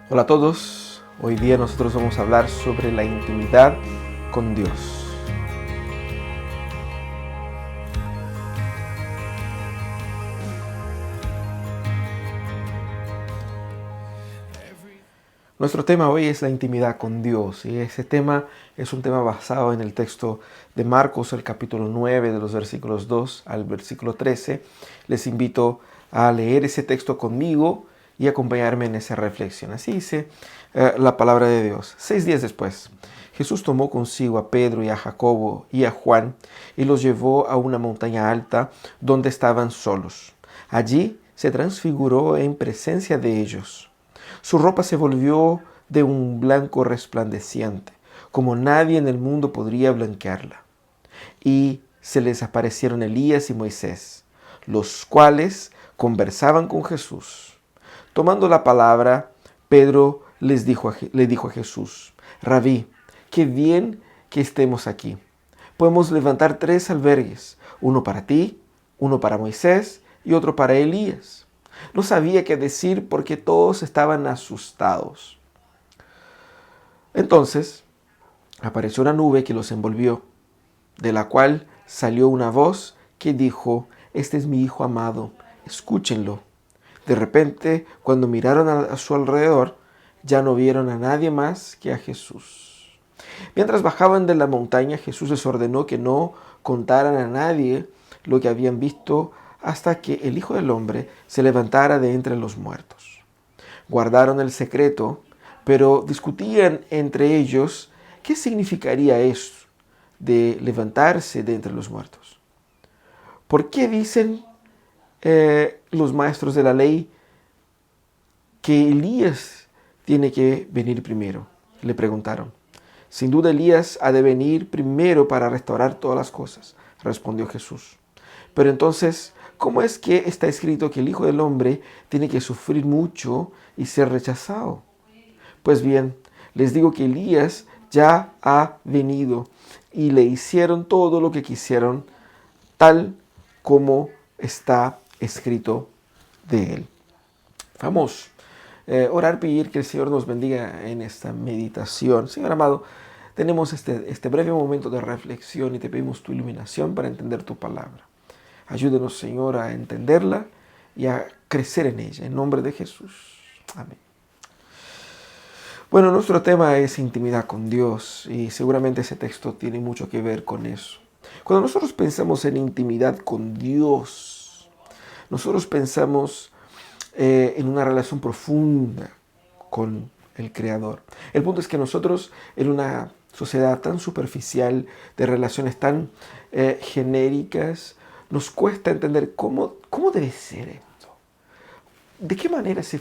Hola a todos, hoy día nosotros vamos a hablar sobre la intimidad con Dios. Nuestro tema hoy es la intimidad con Dios y ese tema es un tema basado en el texto de Marcos, el capítulo 9 de los versículos 2 al versículo 13. Les invito a leer ese texto conmigo y acompañarme en esa reflexión. Así dice la palabra de Dios. 6 días después, Jesús tomó consigo a Pedro y a Jacobo y a Juan y los llevó a una montaña alta donde estaban solos. Allí se transfiguró en presencia de ellos. Su ropa se volvió de un blanco resplandeciente, como nadie en el mundo podría blanquearla. Y se les aparecieron Elías y Moisés, los cuales conversaban con Jesús. Tomando la palabra, Pedro le dijo a Jesús: Rabí, qué bien que estemos aquí. Podemos levantar 3 albergues, uno para ti, uno para Moisés y otro para Elías. No sabía qué decir porque todos estaban asustados. Entonces apareció una nube que los envolvió, de la cual salió una voz que dijo: Este es mi Hijo amado, escúchenlo. De repente, cuando miraron a su alrededor, ya no vieron a nadie más que a Jesús. Mientras bajaban de la montaña, Jesús les ordenó que no contaran a nadie lo que habían visto hasta que el Hijo del Hombre se levantara de entre los muertos. Guardaron el secreto, pero discutían entre ellos qué significaría eso de levantarse de entre los muertos. ¿Por qué dicen los maestros de la ley que Elías tiene que venir primero? Le preguntaron. Sin duda Elías ha de venir primero para restaurar todas las cosas, respondió Jesús. Pero entonces, ¿cómo es que está escrito que el Hijo del Hombre tiene que sufrir mucho y ser rechazado? Pues bien, les digo que Elías ya ha venido y le hicieron todo lo que quisieron, tal como está escrito de él. Vamos orar, pedir que el Señor nos bendiga en esta meditación. Señor amado, tenemos este breve momento de reflexión y te pedimos tu iluminación para entender tu palabra. Ayúdenos, Señor, a entenderla y a crecer en ella. En nombre de Jesús. Amén. Bueno, nuestro tema es intimidad con Dios y seguramente ese texto tiene mucho que ver con eso. Cuando nosotros pensamos en intimidad con Dios, nosotros pensamos en una relación profunda con el Creador. El punto es que nosotros, en una sociedad tan superficial, de relaciones tan genéricas, nos cuesta entender cómo debe ser esto. ¿De qué manera se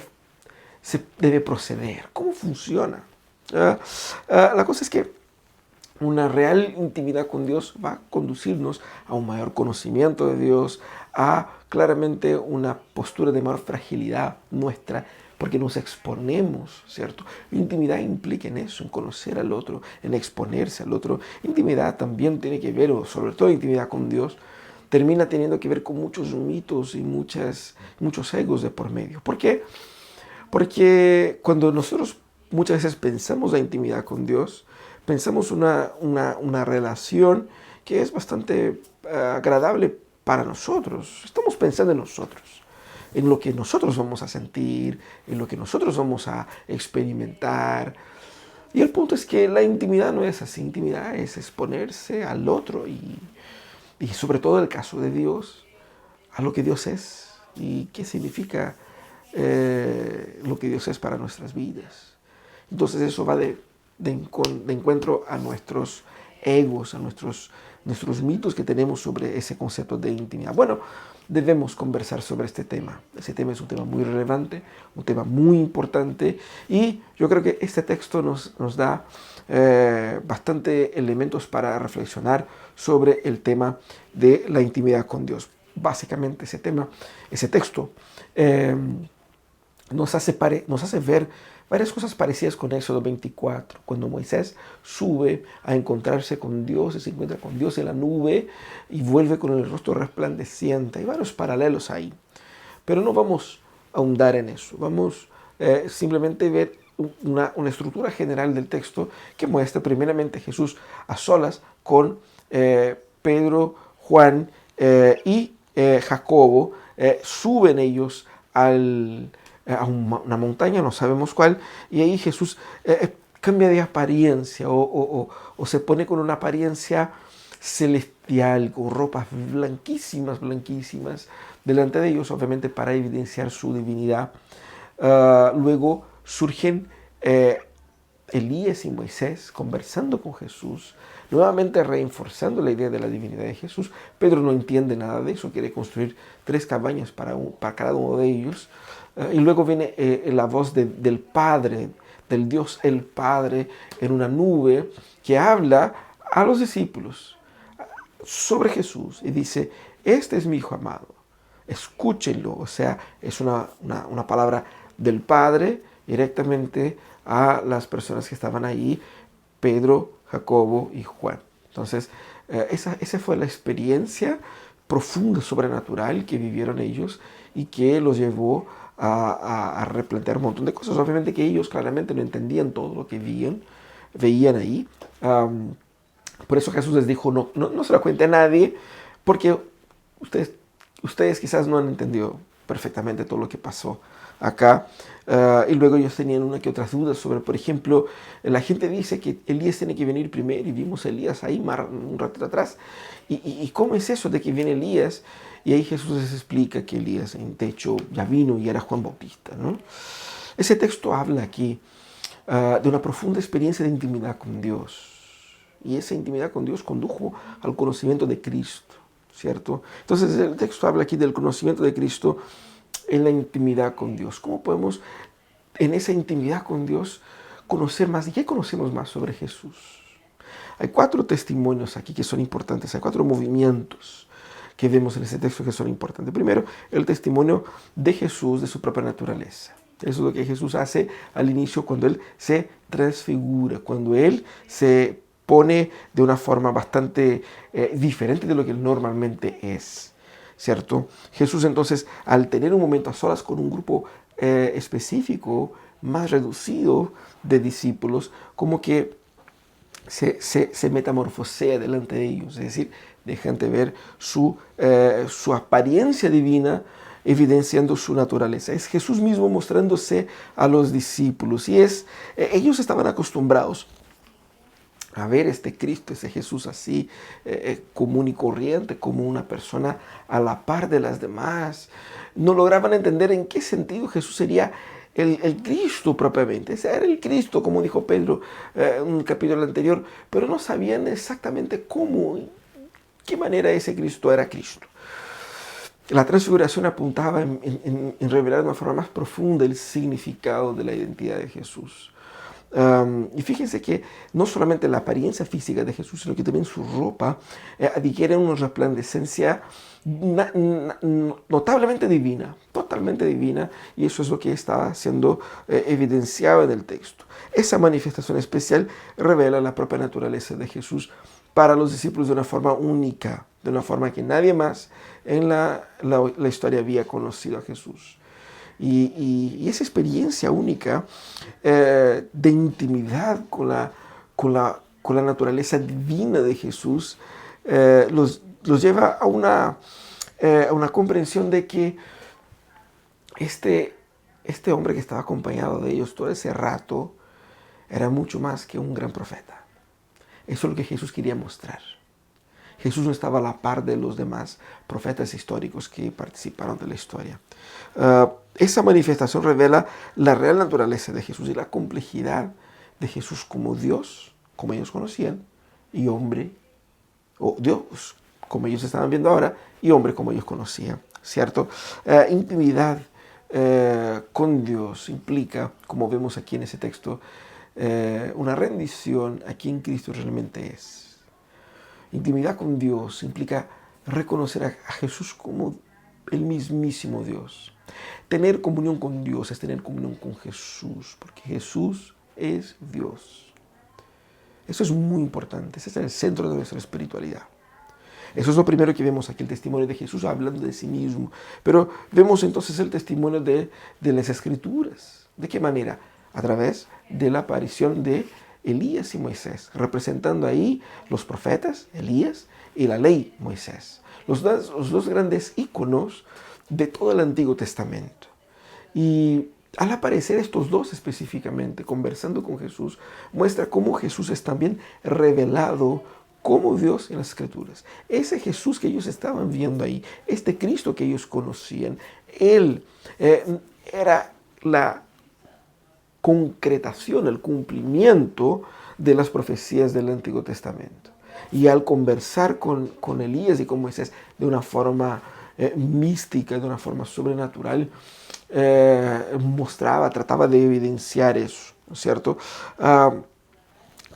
debe proceder? ¿Cómo funciona? La cosa es que una real intimidad con Dios va a conducirnos a un mayor conocimiento de Dios, a claramente una postura de mayor fragilidad nuestra, porque nos exponemos, ¿cierto? Intimidad implica en eso, en conocer al otro, en exponerse al otro. Intimidad también tiene que ver, o sobre todo intimidad con Dios, termina teniendo que ver con muchos mitos y muchos egos de por medio. ¿Por qué? Porque cuando nosotros muchas veces pensamos la intimidad con Dios, pensamos una relación que es bastante agradable para nosotros. Estamos pensando en nosotros, en lo que nosotros vamos a sentir, en lo que nosotros vamos a experimentar. Y el punto es que la intimidad no es así. Intimidad es exponerse al otro y sobre todo en el caso de Dios, a lo que Dios es y qué significa lo que Dios es para nuestras vidas. Entonces eso va de encuentro a nuestros egos, a nuestros mitos que tenemos sobre ese concepto de intimidad. Bueno, debemos conversar sobre este tema. Ese tema es un tema muy relevante, un tema muy importante y yo creo que este texto nos da bastante elementos para reflexionar sobre el tema de la intimidad con Dios. Básicamente ese texto nos hace ver varias cosas parecidas con Éxodo 24, cuando Moisés sube a encontrarse con Dios y se encuentra con Dios en la nube y vuelve con el rostro resplandeciente. Hay varios paralelos ahí, pero no vamos a ahondar en eso. Vamos simplemente ver una estructura general del texto que muestra primeramente Jesús a solas con Pedro, Juan y Jacobo. Suben ellos a una montaña, no sabemos cuál, y ahí Jesús cambia de apariencia o se pone con una apariencia celestial, con ropas blanquísimas, blanquísimas, delante de ellos, obviamente para evidenciar su divinidad. Luego surgen Elías y Moisés conversando con Jesús, nuevamente reforzando la idea de la divinidad de Jesús. Pedro no entiende nada de eso, quiere construir 3 cabañas para cada uno de ellos. Y luego viene la voz del Padre, del Dios el Padre, en una nube, que habla a los discípulos sobre Jesús y dice: este es mi Hijo amado, escúchenlo. O sea, es una palabra del Padre directamente a las personas que estaban ahí, Pedro, Jacobo y Juan. Entonces, esa fue la experiencia profunda, sobrenatural que vivieron ellos y que los llevó a replantear un montón de cosas. Obviamente que ellos claramente no entendían todo lo que veían ahí. Por eso Jesús les dijo: no se lo cuente a nadie, porque ustedes quizás no han entendido perfectamente todo lo que pasó acá. Y luego ellos tenían una que otras dudas sobre, por ejemplo, la gente dice que Elías tiene que venir primero, y vimos a Elías ahí un ratito atrás. ¿Y cómo es eso de que viene Elías? Y ahí Jesús les explica que Elías, de hecho, ya vino y era Juan Bautista, ¿no? Ese texto habla aquí de una profunda experiencia de intimidad con Dios. Y esa intimidad con Dios condujo al conocimiento de Cristo, ¿cierto? Entonces el texto habla aquí del conocimiento de Cristo en la intimidad con Dios. ¿Cómo podemos en esa intimidad con Dios conocer más? ¿Y qué conocemos más sobre Jesús? Hay 4 testimonios aquí que son importantes, hay 4 movimientos que vemos en ese texto que son importantes. Primero, el testimonio de Jesús, de su propia naturaleza. Eso es lo que Jesús hace al inicio cuando Él se transfigura, cuando Él se pone de una forma bastante diferente de lo que Él normalmente es, ¿cierto? Jesús entonces, al tener un momento a solas con un grupo específico, más reducido de discípulos, como que se metamorfosea delante de ellos, es decir, dejan de ver su apariencia divina, evidenciando su naturaleza. Es Jesús mismo mostrándose a los discípulos, y ellos estaban acostumbrados a ver este Cristo, ese Jesús así, común y corriente, como una persona a la par de las demás. No lograban entender en qué sentido Jesús sería el Cristo propiamente. Ese era el Cristo, como dijo Pedro en un capítulo anterior, pero no sabían exactamente cómo, qué manera ese Cristo era Cristo. La transfiguración apuntaba en revelar de una forma más profunda el significado de la identidad de Jesús. Y fíjense que no solamente la apariencia física de Jesús, sino que también su ropa adquiere una resplandecencia notablemente divina, totalmente divina, y eso es lo que está siendo evidenciado en el texto. Esa manifestación especial revela la propia naturaleza de Jesús para los discípulos de una forma única, de una forma que nadie más en la historia había conocido a Jesús. Y esa experiencia única de intimidad con la naturaleza divina de Jesús los lleva a una comprensión de que este hombre que estaba acompañado de ellos todo ese rato era mucho más que un gran profeta. Eso es lo que Jesús quería mostrar. Jesús no estaba a la par de los demás profetas históricos que participaron de la historia. Esa manifestación revela la real naturaleza de Jesús y la complejidad de Jesús como Dios, como ellos conocían, y hombre, o Dios, como ellos estaban viendo ahora, y hombre, como ellos conocían, ¿cierto? Intimidad con Dios implica, como vemos aquí en ese texto, una rendición a quien Cristo realmente es. Intimidad con Dios implica reconocer a Jesús como el mismísimo Dios. Tener comunión con Dios es tener comunión con Jesús, porque Jesús es Dios. Eso es muy importante, ese es el centro de nuestra espiritualidad. Eso es lo primero que vemos aquí, el testimonio de Jesús hablando de sí mismo. Pero vemos entonces el testimonio de las Escrituras. ¿De qué manera? a través de la aparición de Elías y Moisés, representando ahí los profetas, Elías, y la ley, Moisés. Los dos grandes íconos de todo el Antiguo Testamento. Y al aparecer estos dos específicamente, conversando con Jesús, muestra cómo Jesús es también revelado como Dios en las Escrituras. Ese Jesús que ellos estaban viendo ahí, este Cristo que ellos conocían, Él era la concretación, el cumplimiento de las profecías del Antiguo Testamento. Y al conversar con Elías y con Moisés de una forma mística, de una forma sobrenatural, trataba de evidenciar eso, ¿no es cierto?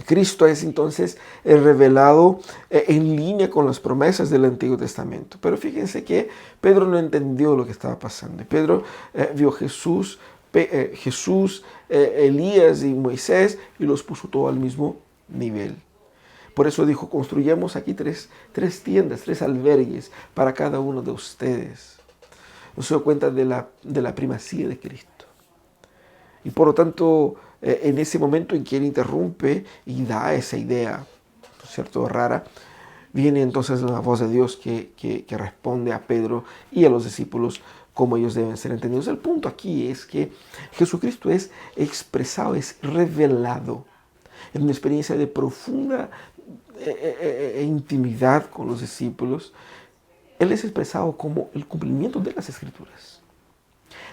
Cristo es entonces revelado en línea con las promesas del Antiguo Testamento. Pero fíjense que Pedro no entendió lo que estaba pasando. Pedro vio Jesús, Elías y Moisés y los puso todo al mismo nivel. Por eso dijo, construyamos aquí tres tiendas, 3 albergues para cada uno de ustedes. No se dio cuenta de la primacía de Cristo. Y por lo tanto, en ese momento en que él interrumpe y da esa idea, ¿no es cierto?, rara, viene entonces la voz de Dios que responde a Pedro y a los discípulos cómo ellos deben ser entendidos. El punto aquí es que Jesucristo es expresado, es revelado en una experiencia de profunda intimidad con los discípulos. Él es expresado como el cumplimiento de las Escrituras.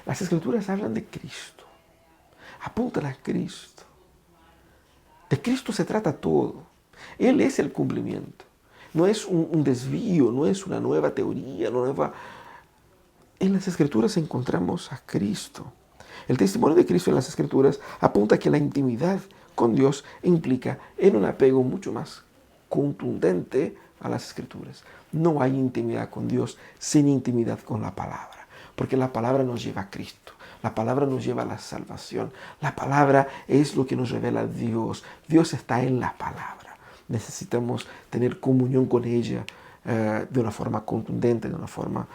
Las Escrituras hablan de Cristo, apuntan a Cristo. De Cristo se trata todo. Él es el cumplimiento. No es un desvío, no es una nueva teoría, En las Escrituras encontramos a Cristo. El testimonio de Cristo en las Escrituras apunta a que la intimidad con Dios implica en un apego mucho más contundente a las Escrituras. No hay intimidad con Dios sin intimidad con la palabra, porque la palabra nos lleva a Cristo. La palabra nos lleva a la salvación. La palabra es lo que nos revela Dios. Dios está en la palabra. Necesitamos tener comunión con ella de una forma contundente, de una forma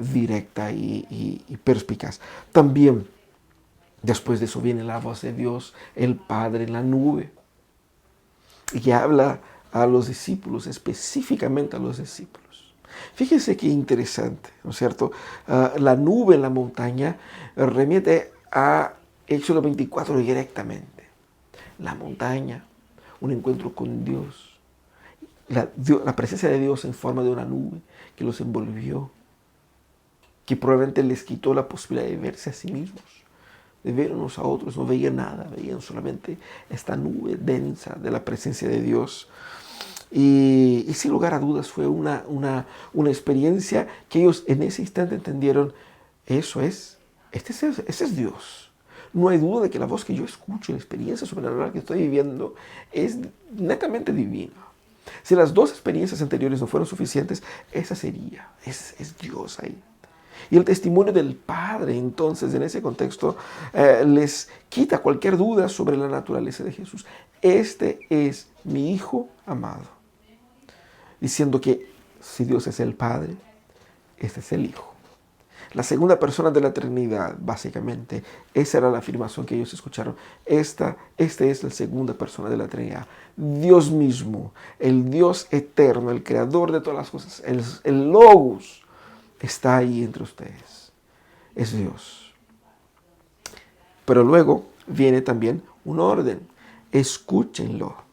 directa y perspicaz. También, después de eso, viene la voz de Dios, el Padre en la nube, y que habla a los discípulos, específicamente a los discípulos. Fíjense qué interesante, ¿no es cierto? La nube en la montaña remite a Éxodo 24 directamente. La montaña, un encuentro con Dios, la presencia de Dios en forma de una nube que los envolvió, que probablemente les quitó la posibilidad de verse a sí mismos, de ver unos a otros. No veían nada, veían solamente esta nube densa de la presencia de Dios. Y sin lugar a dudas fue una experiencia que ellos en ese instante entendieron, ese es Dios. No hay duda de que la voz que yo escucho, la experiencia sobrenatural que estoy viviendo es netamente divina. Si las dos experiencias anteriores no fueron suficientes, esa sería, es Dios ahí. Y el testimonio del Padre, entonces, en ese contexto, les quita cualquier duda sobre la naturaleza de Jesús. Este es mi Hijo amado. Diciendo que si Dios es el Padre, este es el Hijo. La segunda persona de la Trinidad, básicamente, esa era la afirmación que ellos escucharon. Esta es la segunda persona de la Trinidad. Dios mismo, el Dios eterno, el creador de todas las cosas, el Logos, está ahí entre ustedes. Es Dios. Pero luego viene también un orden. Escúchenlo.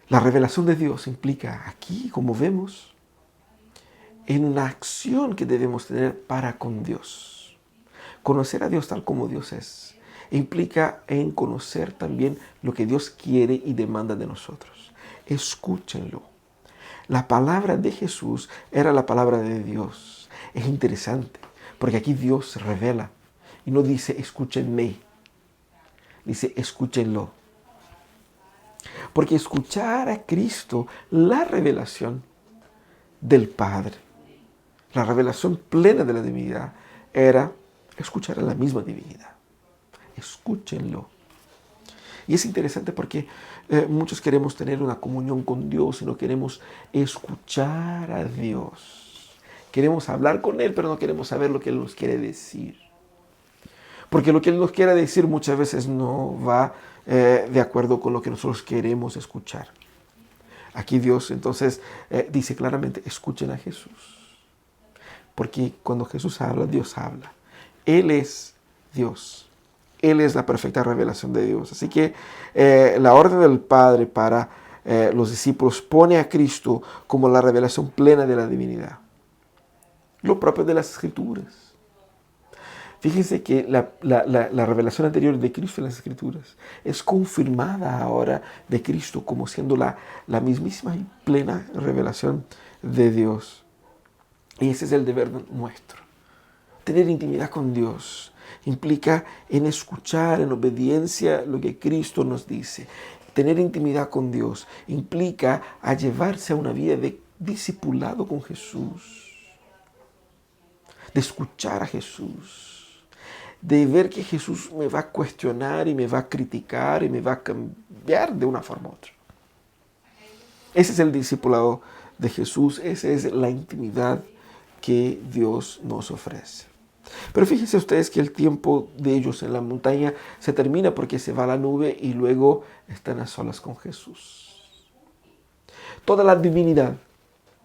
La revelación de Dios implica aquí, como vemos, en una acción que debemos tener para con Dios. Conocer a Dios tal como Dios es implica en conocer también lo que Dios quiere y demanda de nosotros. Escúchenlo. La palabra de Jesús era la palabra de Dios. Es interesante, porque aquí Dios se revela y no dice escúchenme, dice escúchenlo. Porque escuchar a Cristo, la revelación del Padre, la revelación plena de la divinidad, era escuchar a la misma divinidad. Escúchenlo. Y es interesante porque muchos queremos tener una comunión con Dios y no queremos escuchar a Dios. Queremos hablar con Él, pero no queremos saber lo que Él nos quiere decir. Porque lo que Él nos quiere decir muchas veces no va de acuerdo con lo que nosotros queremos escuchar. Aquí Dios entonces dice claramente, escuchen a Jesús. Porque cuando Jesús habla, Dios habla. Él es Dios. Él es la perfecta revelación de Dios. Así que la orden del Padre para los discípulos pone a Cristo como la revelación plena de la divinidad. Lo propio de las Escrituras. Fíjense que la revelación anterior de Cristo en las Escrituras es confirmada ahora de Cristo como siendo la mismísima y plena revelación de Dios. Y ese es el deber nuestro. Tener intimidad con Dios implica en escuchar, en obediencia, lo que Cristo nos dice. Tener intimidad con Dios implica a llevarse a una vida de discipulado con Jesús, de escuchar a Jesús, de ver que Jesús me va a cuestionar y me va a criticar y me va a cambiar de una forma u otra. Ese es el discipulado de Jesús, esa es la intimidad que Dios nos ofrece. Pero fíjense ustedes que el tiempo de ellos en la montaña se termina porque se va la nube y luego están a solas con Jesús. Toda la divinidad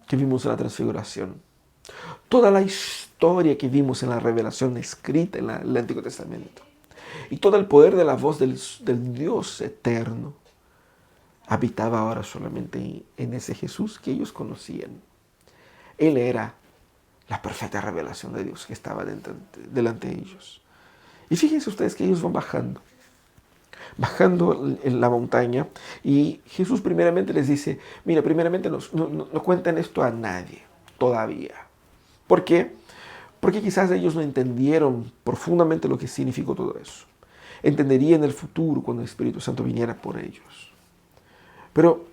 que vimos en la transfiguración, toda la historia que vimos en la revelación escrita en el Antiguo Testamento y todo el poder de la voz del Dios eterno habitaba ahora solamente en ese Jesús que ellos conocían. Él era la perfecta revelación de Dios que estaba delante de ellos. Y fíjense ustedes que ellos van bajando en la montaña y Jesús primeramente les dice, mira, primeramente no cuenten esto a nadie todavía. ¿Por qué? Porque quizás ellos no entendieron profundamente lo que significó todo eso. Entenderían en el futuro cuando el Espíritu Santo viniera por ellos. Pero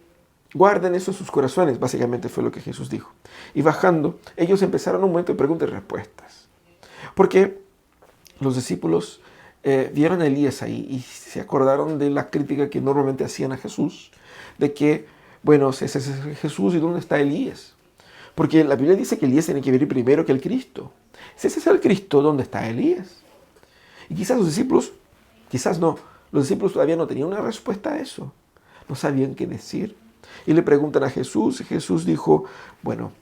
guarden eso en sus corazones, básicamente fue lo que Jesús dijo. Y bajando, ellos empezaron un momento de preguntas y respuestas. Porque los discípulos vieron a Elías ahí y se acordaron de la crítica que normalmente hacían a Jesús, de que, bueno, ese es Jesús y ¿dónde está Elías? Porque la Biblia dice que Elías tiene que venir primero que el Cristo. Si ese es el Cristo, ¿dónde está Elías? Y quizás los discípulos, quizás no, los discípulos todavía no tenían una respuesta a eso. No sabían qué decir. Y le preguntan a Jesús, y Jesús dijo, bueno,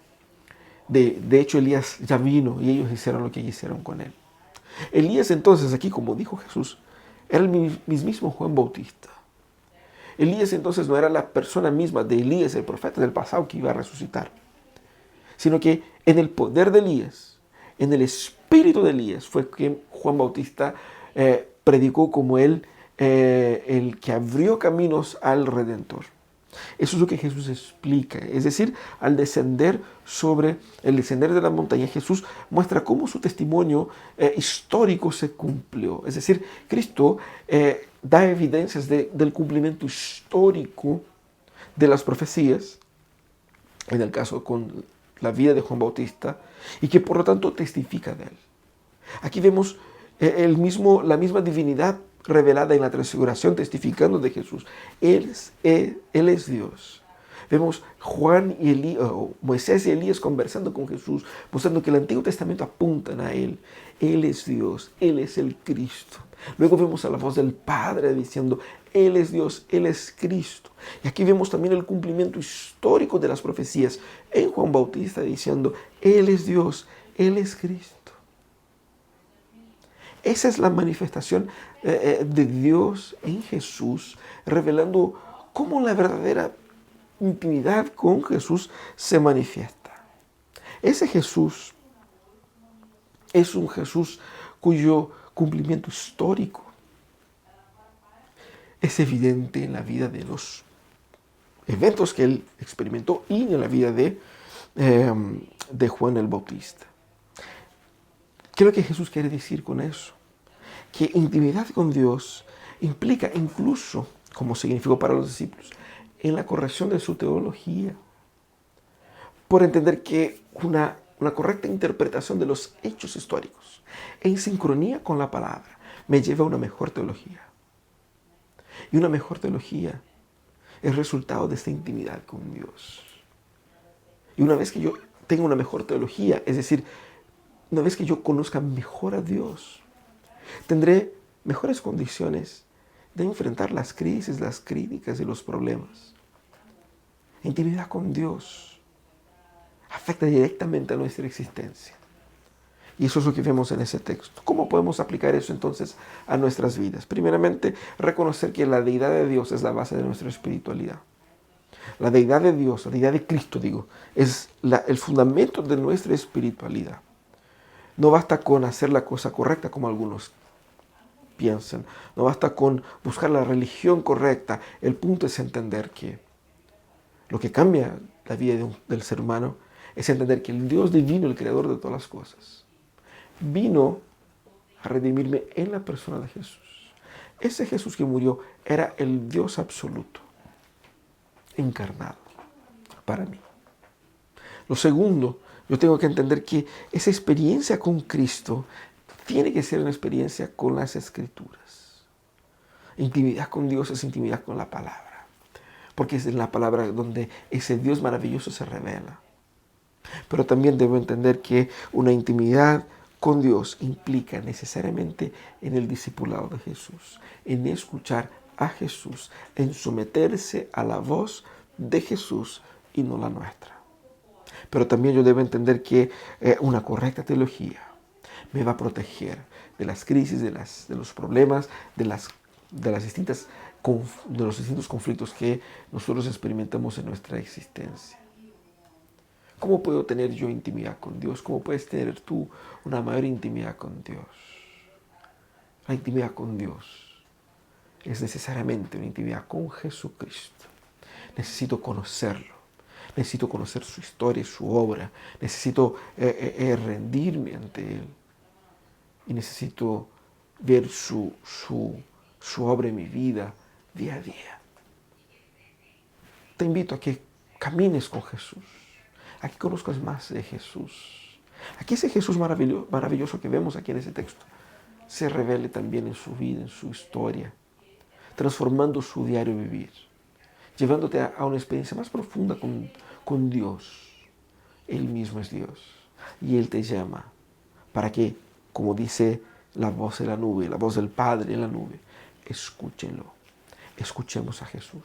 de hecho Elías ya vino y ellos hicieron lo que hicieron con él. Elías entonces aquí, como dijo Jesús, era el mismísimo Juan Bautista. Elías entonces no era la persona misma de Elías, el profeta del pasado que iba a resucitar, sino que en el poder de Elías, en el espíritu de Elías, fue que Juan Bautista predicó como él, el que abrió caminos al Redentor. Eso es lo que Jesús explica. Es decir, al descender de la montaña, Jesús muestra cómo su testimonio histórico se cumplió. Es decir, Cristo da evidencias del cumplimiento histórico de las profecías, en el caso con la vida de Juan Bautista, y que por lo tanto testifica de él. Aquí vemos la misma divinidad revelada en la transfiguración, testificando de Jesús. Él es Dios. Vemos Moisés y Elías conversando con Jesús, mostrando que el Antiguo Testamento apuntan a Él. Él es Dios, Él es el Cristo. Luego vemos a la voz del Padre diciendo, Él es Dios, Él es Cristo. Y aquí vemos también el cumplimiento histórico de las profecías en Juan Bautista diciendo, Él es Dios, Él es Cristo. Esa es la manifestación de Dios en Jesús, revelando cómo la verdadera intimidad con Jesús se manifiesta. Ese Jesús es un Jesús cuyo cumplimiento histórico es evidente en la vida de los eventos que él experimentó y en la vida de Juan el Bautista. ¿Qué es lo que Jesús quiere decir con eso? Que intimidad con Dios implica incluso, como significó para los discípulos, en la corrección de su teología, por entender que una correcta interpretación de los hechos históricos en sincronía con la palabra me lleva a una mejor teología. Y una mejor teología es resultado de esta intimidad con Dios. Y una vez que yo tenga una mejor teología, es decir, una vez que yo conozca mejor a Dios, Tendré mejores condiciones de enfrentar las crisis, las críticas y los problemas. Intimidad con Dios afecta directamente a nuestra existencia. Y eso es lo que vemos en ese texto. ¿Cómo podemos aplicar eso entonces a nuestras vidas? Primeramente, reconocer que la deidad de Dios es la base de nuestra espiritualidad. La deidad de Dios, la deidad de Cristo, es el fundamento de nuestra espiritualidad. No basta con hacer la cosa correcta como algunos piensan. No basta con buscar la religión correcta. El punto es entender que lo que cambia la vida del ser humano es entender que el Dios divino, el creador de todas las cosas, vino a redimirme en la persona de Jesús. Ese Jesús que murió era el Dios absoluto, encarnado para mí. Lo segundo, yo tengo que entender que esa experiencia con Cristo tiene que ser una experiencia con las Escrituras. Intimidad con Dios es intimidad con la palabra, porque es en la palabra donde ese Dios maravilloso se revela. Pero también debo entender que una intimidad con Dios implica necesariamente en el discipulado de Jesús, en escuchar a Jesús, en someterse a la voz de Jesús y no la nuestra. Pero también yo debo entender que una correcta teología me va a proteger de las crisis, de los problemas, de los distintos conflictos que nosotros experimentamos en nuestra existencia. ¿Cómo puedo tener yo intimidad con Dios? ¿Cómo puedes tener tú una mayor intimidad con Dios? La intimidad con Dios es necesariamente una intimidad con Jesucristo. Necesito conocerlo. Necesito conocer su historia, su obra. Necesito rendirme ante Él. Y necesito ver su obra en mi vida día a día. Te invito a que camines con Jesús. A que conozcas más de Jesús. A que ese Jesús maravilloso que vemos aquí en ese texto se revele también en su vida, en su historia, transformando su diario vivir, llevándote a una experiencia más profunda con Dios. Él mismo es Dios y Él te llama para que, como dice la voz de la nube, la voz del Padre en la nube, escúchenlo. Escuchemos a Jesús.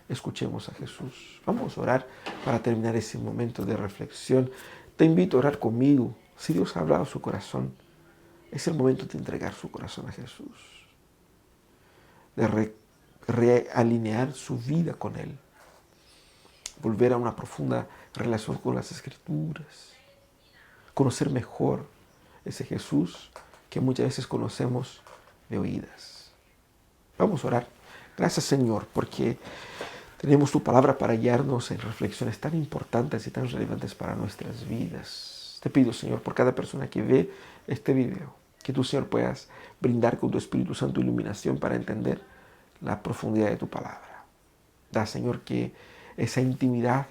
Escuchemos a Jesús. Vamos a orar para terminar ese momento de reflexión. Te invito a orar conmigo. Si Dios ha hablado a su corazón, es el momento de entregar su corazón a Jesús, de realinear su vida con Él, volver a una profunda relación con las Escrituras, conocer mejor ese Jesús que muchas veces conocemos de oídas. Vamos a orar. Gracias, Señor, porque tenemos tu palabra para guiarnos en reflexiones tan importantes y tan relevantes para nuestras vidas. Te pido, Señor, por cada persona que ve este video, que tú, Señor, puedas brindar con tu Espíritu Santo iluminación para entender la profundidad de tu palabra. Da, Señor, que esa intimidad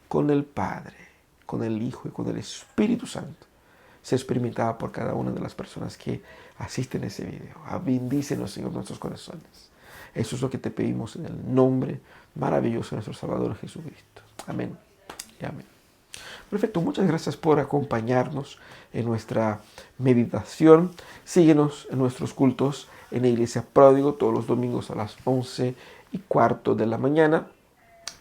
con el Padre, con el Hijo y con el Espíritu Santo sea experimentada por cada una de las personas que asisten a ese video. Bendícenos, Señor, nuestros corazones. Eso es lo que te pedimos en el nombre maravilloso de nuestro Salvador Jesucristo. Amén y amén. Perfecto, muchas gracias por acompañarnos en nuestra meditación. Síguenos en nuestros cultos en la Iglesia Pródigo todos los domingos a las 11:15 de la mañana.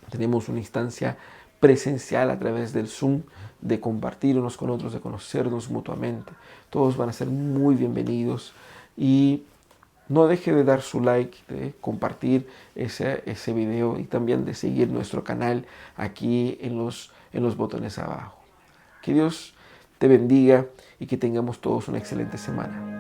Tenemos una instancia presencial a través del Zoom, de compartir unos con otros, de conocernos mutuamente. Todos van a ser muy bienvenidos y no deje de dar su like, de compartir ese video y también de seguir nuestro canal aquí en los botones abajo. Que Dios te bendiga y que tengamos todos una excelente semana.